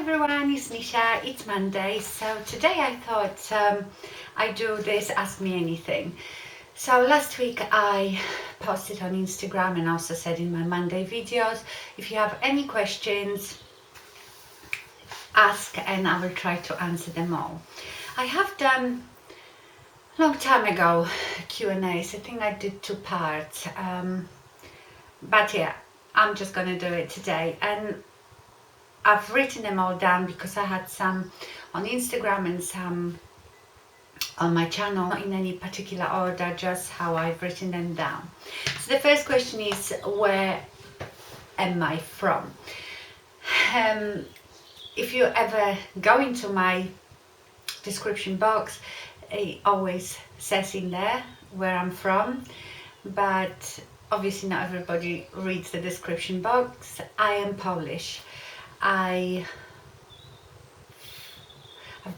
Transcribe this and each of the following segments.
everyone, it's Misha, it's Monday. So today I thought I'd do this Ask Me Anything. So last week I posted on Instagram and also said in my Monday videos, if you have any questions, ask and I will try to answer them all. I have done long time ago Q&As. I think I did 2 parts, but yeah, I'm just gonna do it today. And I've written them all down because I had some on Instagram and some on my channel, not in any particular order, just how I've written them down. So the first question is, where am I from? If you ever go into my description box, it always says in there where I'm from, but obviously not everybody reads the description box. I am Polish. I've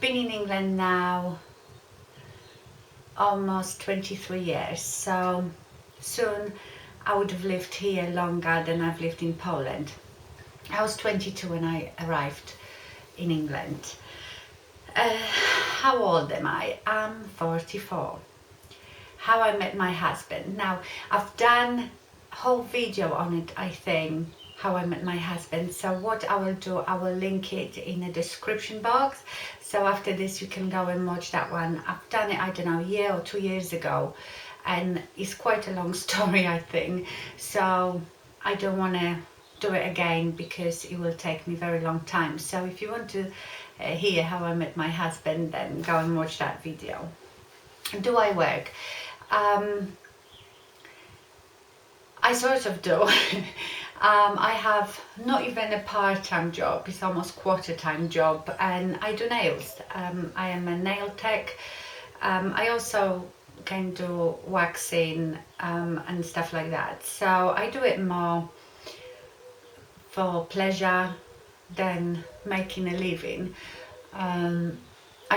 been in England now almost 23 years, so soon I would have lived here longer than I've lived in Poland. I was 22 when I arrived in England. How old am I? I'm 44. How I met my husband. Now, I've done a whole video on it, I think, how I met my husband. So what I will do, I will link it in the description box. So after this you can go and watch that one. I've done it, I don't know, a year or 2 years ago, and it's quite a long story, I think. So I don't want to do it again because it will take me very long time. So if you want to hear how I met my husband, then go and watch that video. Do I work? I sort of do. I have not even a part-time job, it's almost quarter-time job, and I do nails. I am a nail tech. I also can do waxing and stuff like that. So I do it more for pleasure than making a living. I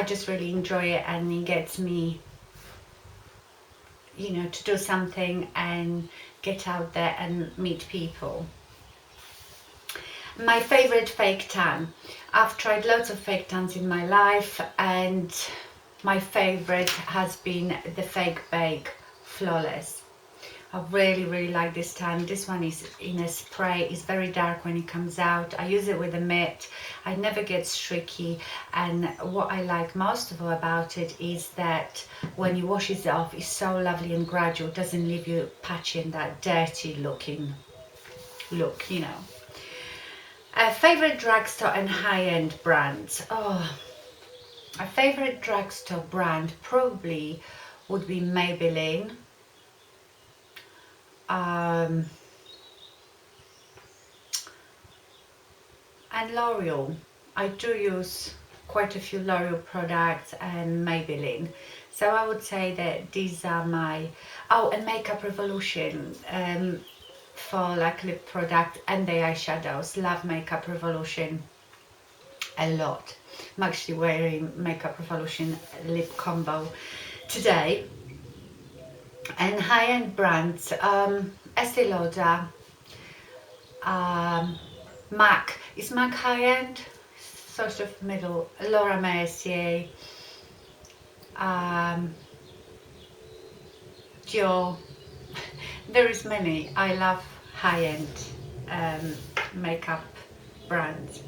just really enjoy it, and it gets me, you know, to do something and get out there and meet people. My favorite fake tan. I've tried lots of fake tans in my life, and my favorite has been the Fake Bake Flawless. I really like this tan. This one is in a spray. It's very dark when it comes out. I use it with a mitt. I never get streaky, and what I like most of all about it is that when you wash it off, it's so lovely and gradual. It doesn't leave you patchy and that dirty looking look, you know. Favorite drugstore and high-end brands. Oh, a favorite drugstore brand probably would be Maybelline. And L'Oreal. I do use quite a few L'Oreal products and Maybelline. So I would say that these are my... Oh, and Makeup Revolution for like lip product and the eyeshadows. Love Makeup Revolution a lot. I'm actually wearing Makeup Revolution lip combo today. And high-end brands, Estee Lauder, MAC. Is MAC high-end? Sort of middle. Laura Mercier, Dior. There is many. I love high-end makeup brands.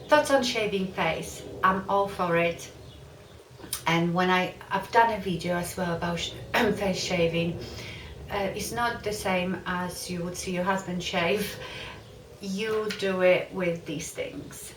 Thoughts on shaving face. I'm all for it. And when I've done a video as well about face shaving. It's not the same as you would see your husband shave. You do it with these things,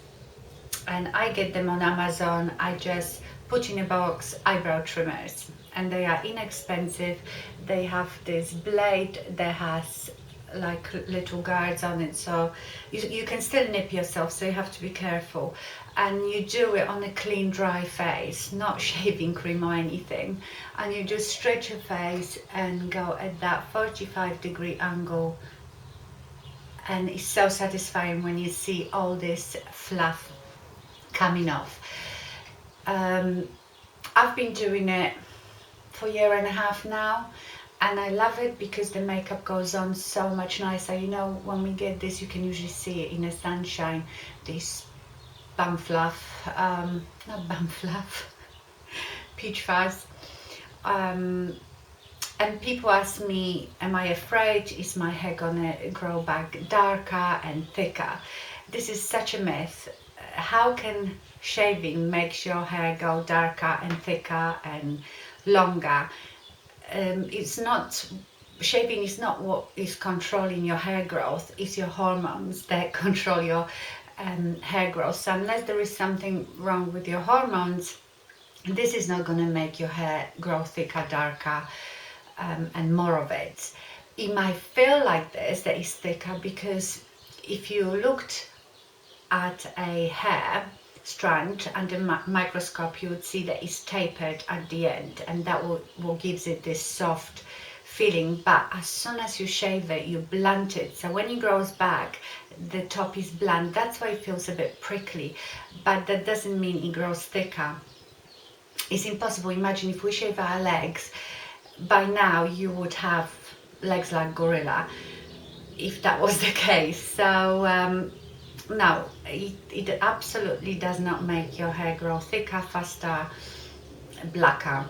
and I get them on Amazon. I just put in a box eyebrow trimmers, and they are inexpensive. They have this blade that has like little guards on it, so you can still nip yourself, so you have to be careful. And you do it on a clean, dry face, not shaving cream or anything, and you just stretch your face and go at that 45-degree angle, and it's so satisfying when you see all this fluff coming off. I've been doing it for 1.5 years now, and I love it because the makeup goes on so much nicer. You know, when we get this, you can usually see it in the sunshine, this Balm Fluff, not Balm Fluff, Peach Fuzz. And people ask me, am I afraid, is my hair gonna grow back darker and thicker? This is such a myth. How can shaving make your hair go darker and thicker and longer? It's not, shaving is not what is controlling your hair growth, it's your hormones that control your hair growth. So unless there is something wrong with your hormones, this is not going to make your hair grow thicker, darker, and more of it. It might feel like this, that it's thicker, because if you looked at a hair strand under microscope, you would see that it's tapered at the end, and that what gives it this soft feeling. But as soon as you shave it, you blunt it, so when it grows back, the top is blunt. That's why it feels a bit prickly, but that doesn't mean it grows thicker. It's impossible. Imagine if we shave our legs, by now you would have legs like gorilla, if that was the case. So no, it absolutely does not make your hair grow thicker, faster, blacker.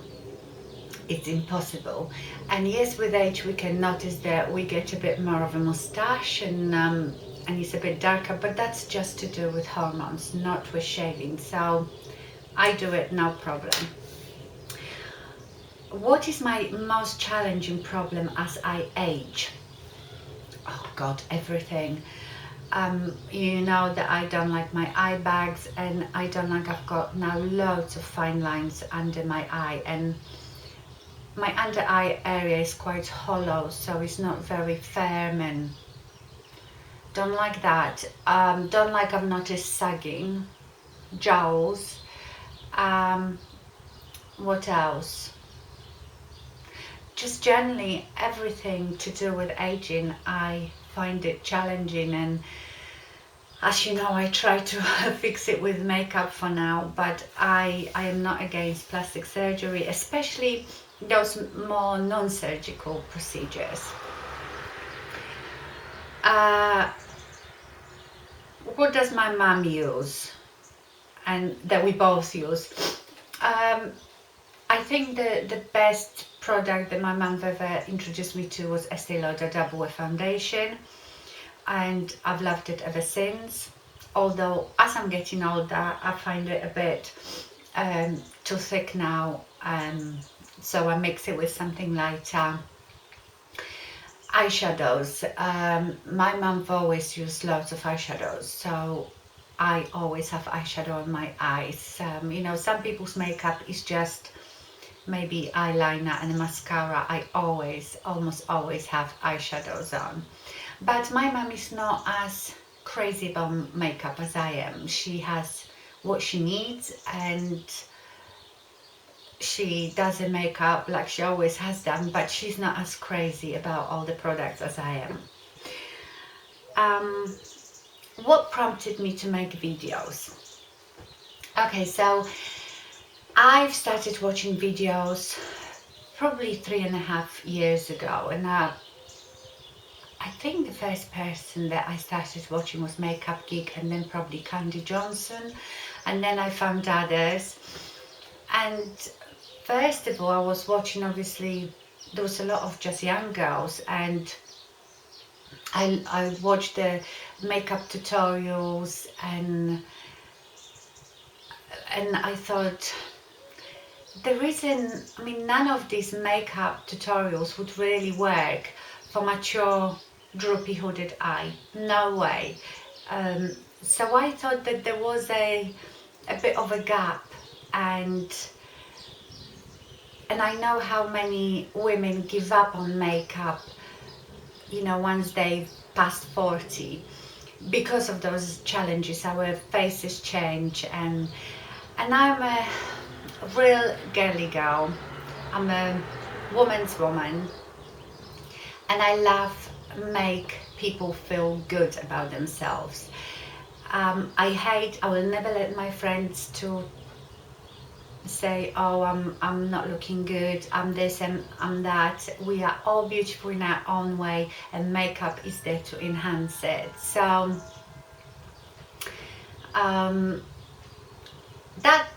It's impossible. And yes, with age we can notice that we get a bit more of a mustache, and it's a bit darker, but that's just to do with hormones, not with shaving. So I do it, no problem. What is my most challenging problem as I age? Oh God, everything. You know that I don't like my eye bags, and I don't like, I've got now loads of fine lines under my eye, and my under eye area is quite hollow, so it's not very firm, and don't like that. Don't like, I've noticed sagging, jowls. What else? Just generally everything to do with aging, I find it challenging, and as you know, I try to fix it with makeup for now, but I am not against plastic surgery, especially those more non-surgical procedures. What does my mum use, and that we both use? I think the best product that my mum ever introduced me to was Estee Lauder Double Wear Foundation, and I've loved it ever since. Although as I'm getting older, I find it a bit too thick now, so I mix it with something lighter. Eyeshadows. My mum always used lots of eyeshadows, so I always have eyeshadow on my eyes. You know, some people's makeup is just maybe eyeliner and mascara. I almost always have eyeshadows on. But my mum is not as crazy about makeup as I am. She has what she needs, and she does her makeup like she always has done, but she's not as crazy about all the products as I am. What prompted me to make videos? Okay, so I've started watching videos probably 3.5 years ago, and I think the first person that I started watching was Makeup Geek, and then probably Candy Johnson, and then I found others. And first of all, I was watching, obviously there was a lot of just young girls, and I watched the makeup tutorials, and I thought, the reason, I mean, none of these makeup tutorials would really work for mature droopy hooded eye, no way. So I thought that there was a bit of a gap, and I know how many women give up on makeup, you know, once they've passed 40, because of those challenges. Our faces change, and I'm a real girly girl. I'm a woman's woman, and I love make people feel good about themselves. I will never let my friends to say, oh, I'm not looking good, I'm this and I'm that. We are all beautiful in our own way, and makeup is there to enhance it. So that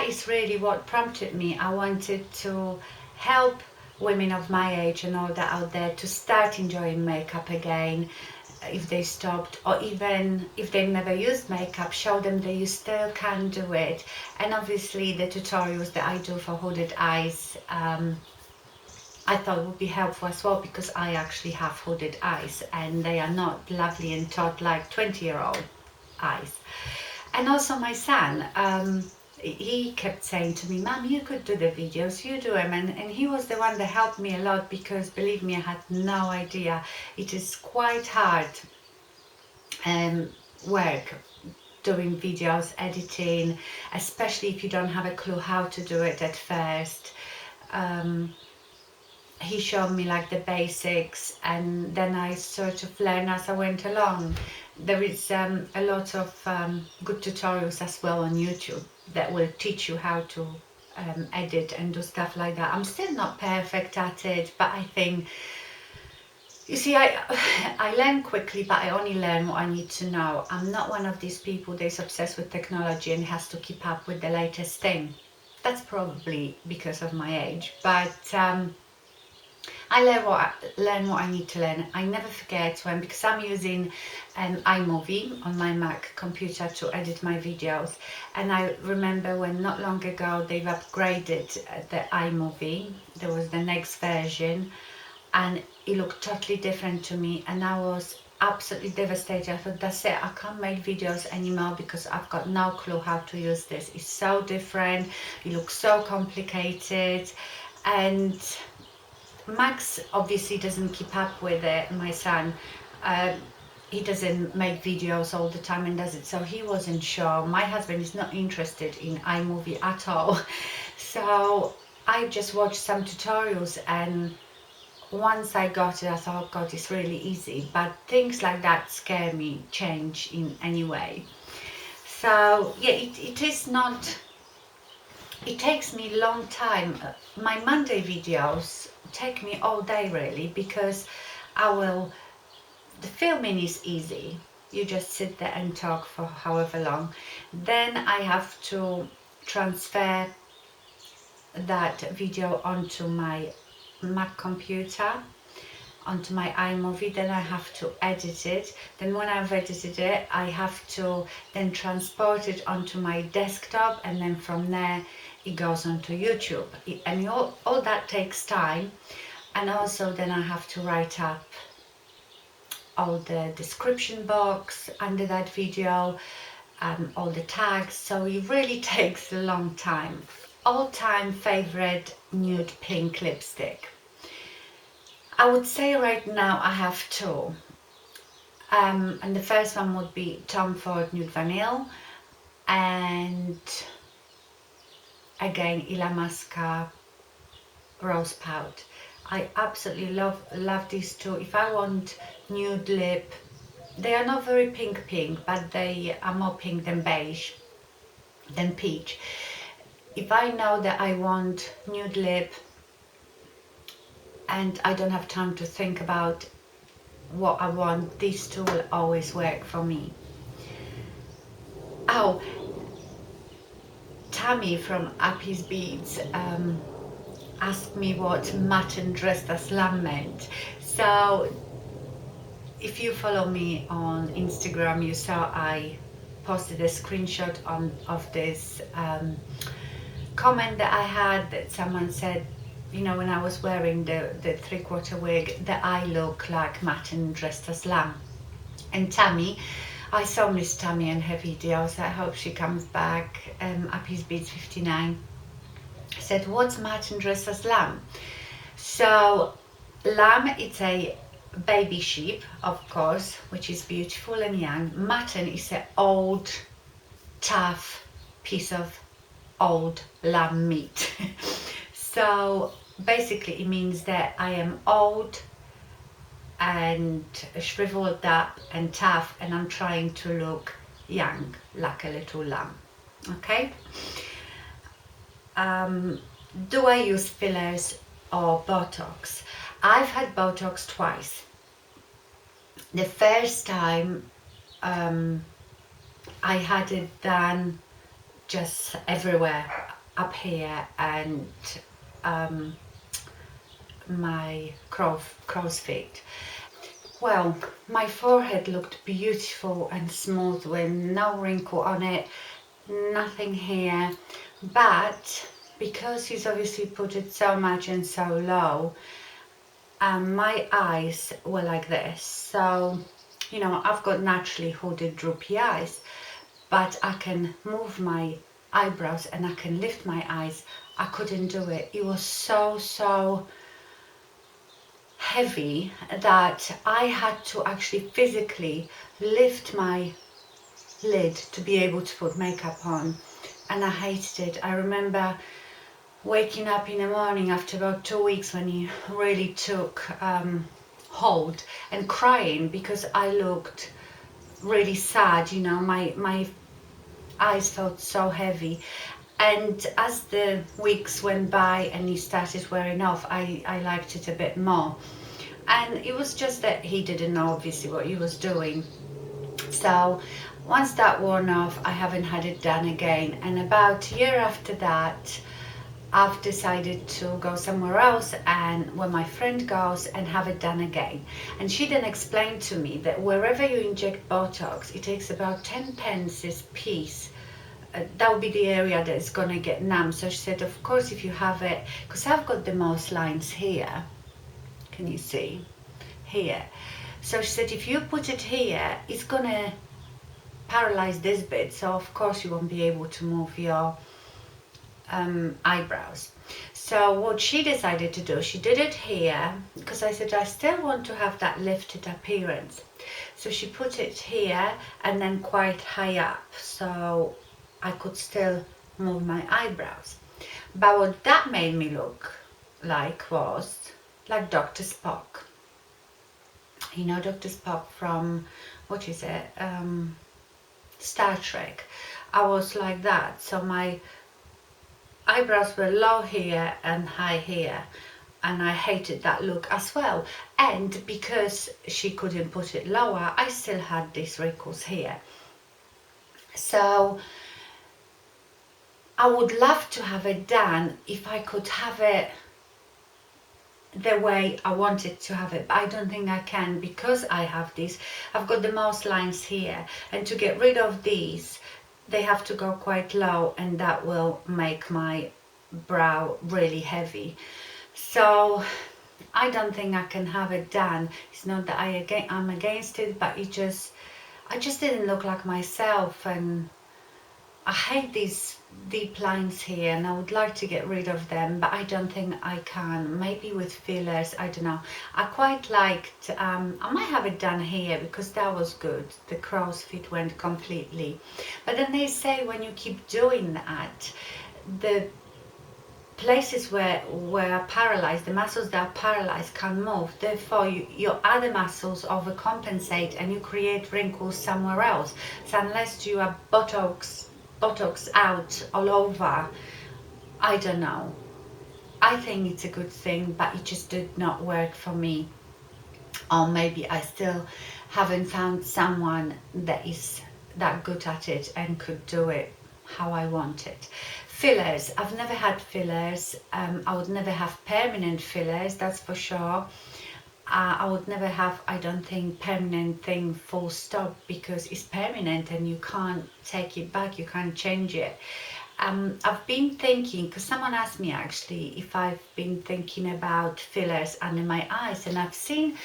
is really what prompted me. I wanted to help women of my age and all that out there to start enjoying makeup again if they stopped, or even if they've never used makeup, show them that you still can do it. And obviously the tutorials that I do for hooded eyes, I thought would be helpful as well, because I actually have hooded eyes and they are not lovely and taut like 20-year-old eyes. And also my son, he kept saying to me, Mum, you could do the videos, you do them. And he was the one that helped me a lot, because believe me, I had no idea. It is quite hard work doing videos, editing, especially if you don't have a clue how to do it at first. He showed me like the basics, and then I sort of learned as I went along. There is a lot of good tutorials as well on YouTube that will teach you how to edit and do stuff like that. I'm still not perfect at it, but I think, you see, I learn quickly, but I only learn what I need to know. I'm not one of these people that's obsessed with technology and has to keep up with the latest thing. That's probably because of my age, but I learn what I need to learn. I never forget when, because I'm using iMovie on my Mac computer to edit my videos, and I remember when not long ago they've upgraded the iMovie. There was the next version, and it looked totally different to me, and I was absolutely devastated. I thought, that's it, I can't make videos anymore because I've got no clue how to use this. It's so different, it looks so complicated. And Max obviously doesn't keep up with it, my son. He doesn't make videos all the time and does it, so he wasn't sure. My husband is not interested in iMovie at all. So I just watched some tutorials, and once I got it, I thought, oh God, it's really easy. But things like that scare me, change in any way. So yeah, it is not, it takes me a long time. My Monday videos take me all day really, because the filming is easy. You just sit there and talk for however long. Then I have to transfer that video onto my Mac computer, onto my iMovie, then I have to edit it. Then when I've edited it, I have to then transport it onto my desktop, and then from there it goes onto YouTube. And all that takes time. And also then I have to write up all the description box under that video, all the tags, so it really takes a long time. All-time favorite nude pink lipstick. I would say right now I have two. And the first one would be Tom Ford Nude Vanille, and again Illamasqua Rose Pout. I absolutely love these two. If I want nude lip, they are not very pink, but they are more pink than beige, than peach. If I know that I want nude lip and I don't have time to think about what I want, these two will always work for me. Oh, Tammy from Appy's Beads asked me what Mutton dressed as lamb meant. So if you follow me on Instagram, you saw I posted a screenshot of this comment that I had, that someone said, you know, when I was wearing the 3/4 wig, that I look like Mutton dressed as lamb. And Tammy, I saw Miss Tammy and her videos, I hope she comes back, Appy's Beads 59, said, what's Mutton dressed as lamb? So lamb, it's a baby sheep, of course, which is beautiful and young. Mutton is an old, tough piece of old lamb meat. So basically it means that I am old and shriveled up and tough, and I'm trying to look young, like a little lamb. Okay. Do I use fillers or Botox? I've had Botox twice. The first time I had it done just everywhere, up here and my crow's feet. Well, my forehead looked beautiful and smooth with no wrinkle on it, nothing here, but because he's obviously put it so much and so low, my eyes were like this. So, you know, I've got naturally hooded, droopy eyes, but I can move my eyebrows and I can lift my eyes. I couldn't do it. It was so heavy that I had to actually physically lift my lid to be able to put makeup on, and I hated it. I remember waking up in the morning after about 2 weeks when he really took hold and crying because I looked really sad, you know, my eyes felt so heavy. And as the weeks went by and he started wearing off, I liked it a bit more. And it was just that he didn't know obviously what he was doing. So once that worn off, I haven't had it done again. And about a year after that, I've decided to go somewhere else and where my friend goes and have it done again. And she then explained to me that wherever you inject Botox, it takes about 10 pence a piece. That would be the area that's going to get numb. So she said, of course, if you have it, because I've got the most lines here. Can you see? Here. So she said, if you put it here, it's going to paralyze this bit. So of course you won't be able to move your eyebrows. So what she decided to do, she did it here because I said I still want to have that lifted appearance. So she put it here and then quite high up so I could still move my eyebrows. But what that made me look like was like Dr. Spock. You know Dr. Spock from, what is it, Star Trek. I was like that. So my eyebrows were low here and high here, and I hated that look as well. And because she couldn't put it lower, I still had these wrinkles here. So I would love to have it done if I could have it the way I wanted to have it, but I don't think I can because I have this. I've got the most lines here, and to get rid of these they have to go quite low, and that will make my brow really heavy. So I don't think I can have it done. It's not that I'm against it, but I just didn't look like myself, and I hate these deep lines here and I would like to get rid of them, but I don't think I can. Maybe with fillers, I don't know. I quite liked, I might have it done here because that was good. The crow's feet went completely. But then they say when you keep doing that, the places where are paralyzed, the muscles that are paralyzed can't move. Therefore, your other muscles overcompensate and you create wrinkles somewhere else. So unless you are Botox out all over, I don't know. I think it's a good thing, but it just did not work for me. Or maybe I still haven't found someone that is that good at it and could do it how I want it. Fillers, I've never had fillers. I would never have permanent fillers, that's for sure. I would never have, I don't think, permanent thing full stop, because it's permanent and you can't take it back, you can't change it. I've been thinking, because someone asked me actually if I've been thinking about fillers under my eyes, and I've seen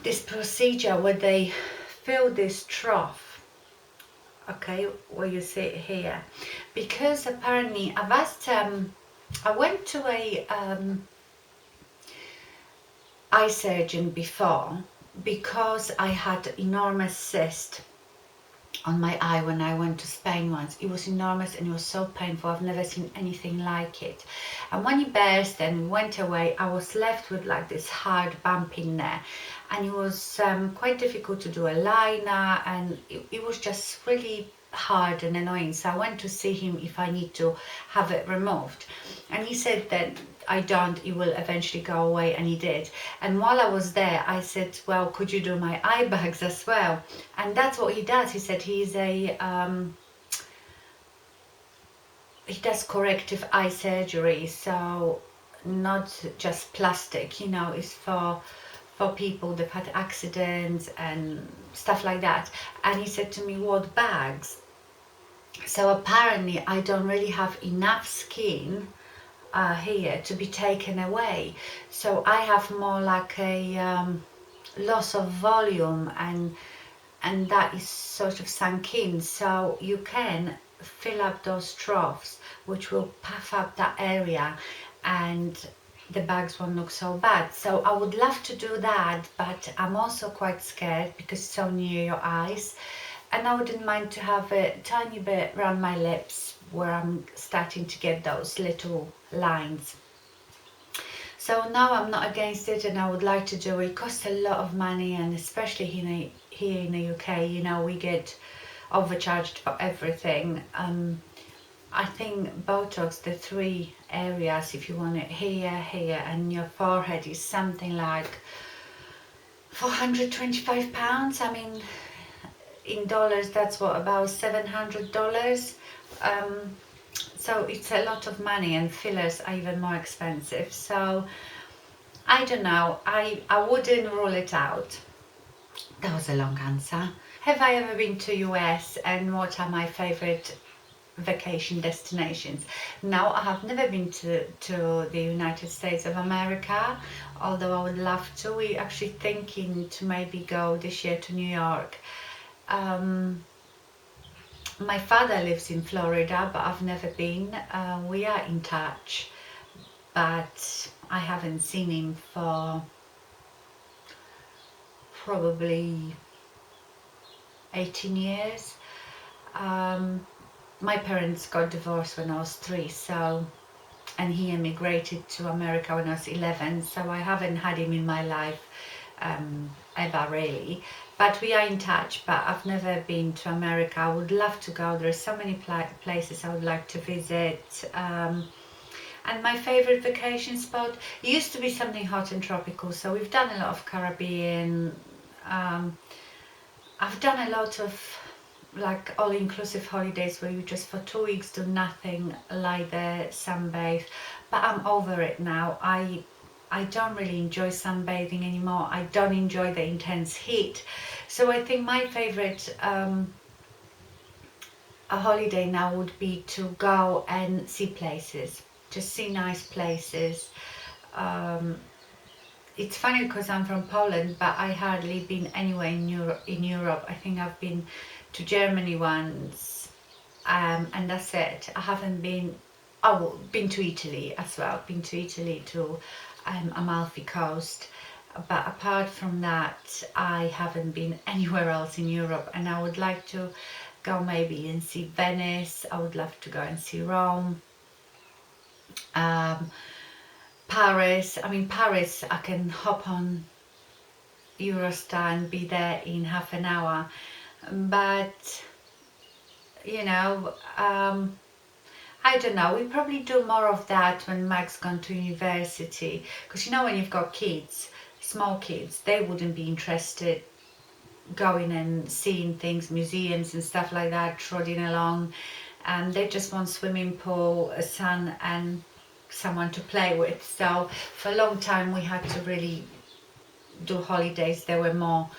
this procedure where they fill this trough, okay, where you see it here, because apparently I've asked, I went to a eye surgeon before because I had enormous cyst on my eye when I went to Spain once. It was enormous and it was so painful. I've never seen anything like it. And when it burst and went away, I was left with like this hard bump in there, and it was quite difficult to do a liner, and it was just really hard and annoying. So I went to see him if I need to have it removed, and he said that I don't, it will eventually go away, and he did. And while I was there, I said, well, could you do my eye bags as well? And that's what he does. He said he's a he does corrective eye surgery, so not just plastic, you know, it's for people that've had accidents and stuff like that. And he said to me, what bags? So apparently I don't really have enough skin here to be taken away, so I have more like a loss of volume, and that is sort of sunk in, so you can fill up those troughs which will puff up that area and the bags won't look so bad. So I would love to do that, but I'm also quite scared because it's so near your eyes, and I wouldn't mind to have a tiny bit around my lips where I'm starting to get those little lines. So now I'm not against it, and I would like to do it. It costs a lot of money, and especially here in the UK, you know, we get overcharged for everything. I think Botox, the 3 areas, if you want it here, here and your forehead, is something like £425. I mean, in dollars, that's what, about $700. So it's a lot of money, and fillers are even more expensive. So I don't know, I wouldn't rule it out. That was a long answer. Have I ever been to US, and what are my favorite vacation destinations? No, I have never been to the United States of America, although I would love to. We're actually thinking to maybe go this year to New York. My father lives in Florida, but I've never been. We are in touch, but I haven't seen him for probably 18 years. My parents got divorced when I was 3, so, and he immigrated to America when I was 11, so I haven't had him in my life ever really. But we are in touch, but I've never been to America. I would love to go. There are so many places I would like to visit. And my favorite vacation spot, it used to be something hot and tropical, so we've done a lot of Caribbean. I've done a lot of like all-inclusive holidays where you just for 2 weeks do nothing, lie there, sunbathe, but I'm over it now. I don't really enjoy sunbathing anymore. I don't enjoy the intense heat. So I think my favorite a holiday now would be to go and see places, just see nice places. It's funny because I'm from Poland, but I hardly been anywhere in Europe. I think I've been to Germany once, and that's it. I haven't been, oh, been to Italy as well. Been to Italy to Amalfi Coast, but apart from that, I haven't been anywhere else in Europe, and I would like to go maybe and see Venice. I would love to go and see Rome. Paris. I mean, Paris, I can hop on Eurostar and be there in half an hour, but you know, I don't know, we probably do more of that when Mag's gone to university, because you know, when you've got kids, small kids, they wouldn't be interested going and seeing things, museums and stuff like that, trotting along, and they just want swimming pool, a sun and someone to play with. So for a long time we had to really do holidays that were more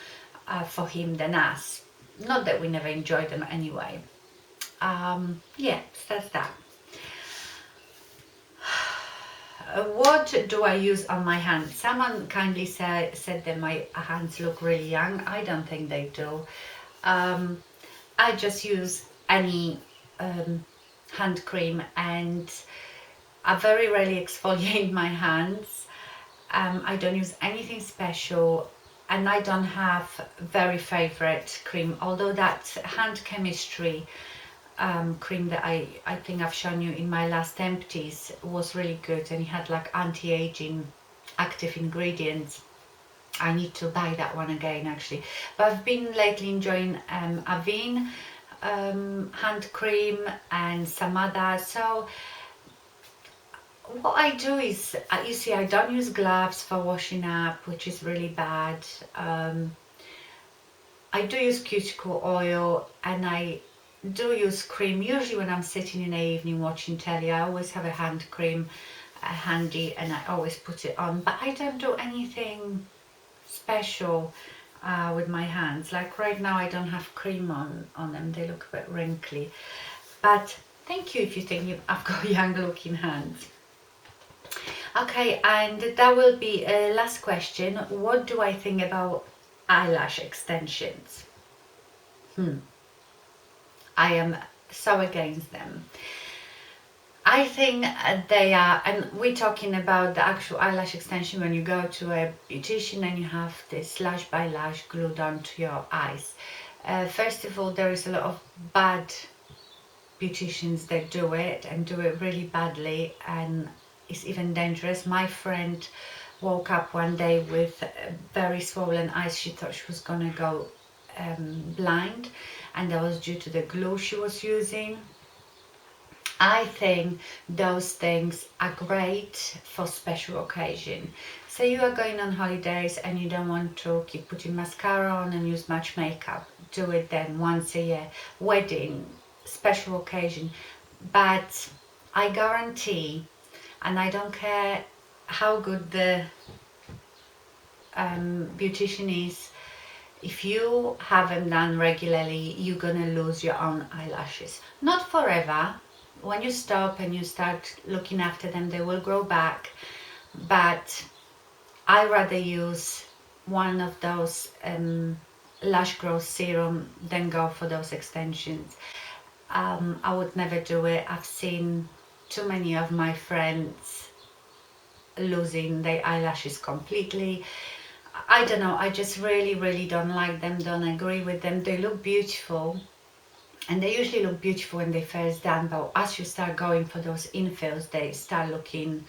for him than us. Not that we never enjoyed them anyway. Yeah, so that's that. What do I use on my hands? Someone kindly said that my hands look really young. I don't think they do. I just use any hand cream, and I very rarely exfoliate my hands. I don't use anything special, and I don't have very favorite cream, although that hand chemistry cream that I think I've shown you in my last empties was really good, and it had like anti-aging active ingredients. I need to buy that one again actually, but I've been lately enjoying Avene hand cream and some other. So what I do is, you see, I don't use gloves for washing up, which is really bad. I do use cuticle oil, and I do use cream. Usually when I'm sitting in the evening watching telly, I always have a hand cream handy and I always put it on, but I don't do anything special with my hands. Like right now I don't have cream on them, they look a bit wrinkly, but thank you if you think I've got young looking hands. Okay, and that will be a last question. What do I think about eyelash extensions? I am so against them. I think they are, and we're talking about the actual eyelash extension when you go to a beautician and you have this lash by lash glued onto your eyes. First of all, there is a lot of bad beauticians that do it and do it really badly, and it's even dangerous. My friend woke up one day with very swollen eyes. She thought she was gonna go blind, and that was due to the glue she was using. I think those things are great for special occasion. Say you are going on holidays and you don't want to keep putting mascara on and use much makeup. Do it then once a year. Wedding, special occasion. But I guarantee, and I don't care how good the beautician is, if you have them done regularly, you're gonna lose your own eyelashes. Not forever. When you stop and you start looking after them, they will grow back, but I rather use one of those lash growth serum than go for those extensions. I would never do it. I've seen too many of my friends losing their eyelashes completely. I don't know, I just really don't like them, don't agree with them. They look beautiful, and they usually look beautiful when they first done, but as you start going for those infills, they start looking,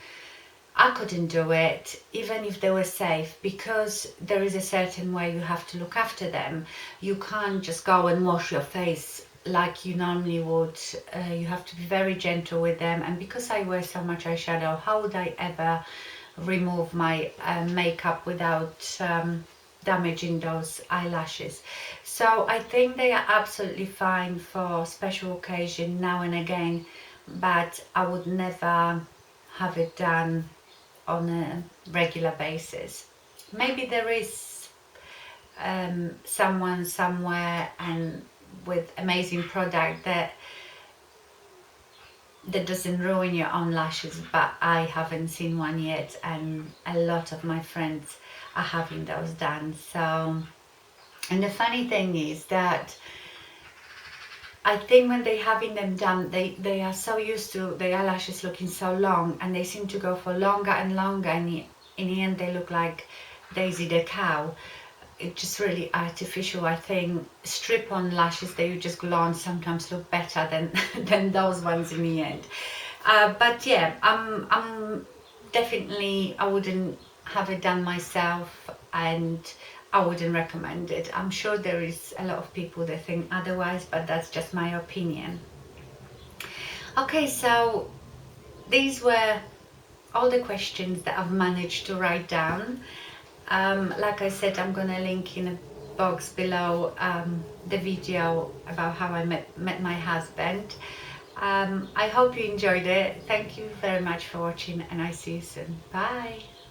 I couldn't do it, even if they were safe, because there is a certain way you have to look after them. You can't just go and wash your face like you normally would. You have to be very gentle with them, and because I wear so much eyeshadow, how would I ever remove my makeup without damaging those eyelashes? So I think they are absolutely fine for special occasion now and again, but I would never have it done on a regular basis. Maybe there is someone somewhere and with amazing product that doesn't ruin your own lashes, but I haven't seen one yet, and a lot of my friends are having those done. So, and the funny thing is that I think when they're having them done, they are so used to their eyelashes looking so long, and they seem to go for longer and longer, and in the end they look like Daisy the cow. It's just really artificial. I think strip-on lashes that you just glue on sometimes look better than than those ones in the end. But yeah, I'm definitely, I wouldn't have it done myself, and I wouldn't recommend it. I'm sure there is a lot of people that think otherwise, but that's just my opinion. Okay, so these were all the questions that I've managed to write down. Like I said, I'm gonna link in a box below the video about how I met my husband. I hope you enjoyed it. Thank you very much for watching, and I see you soon. Bye.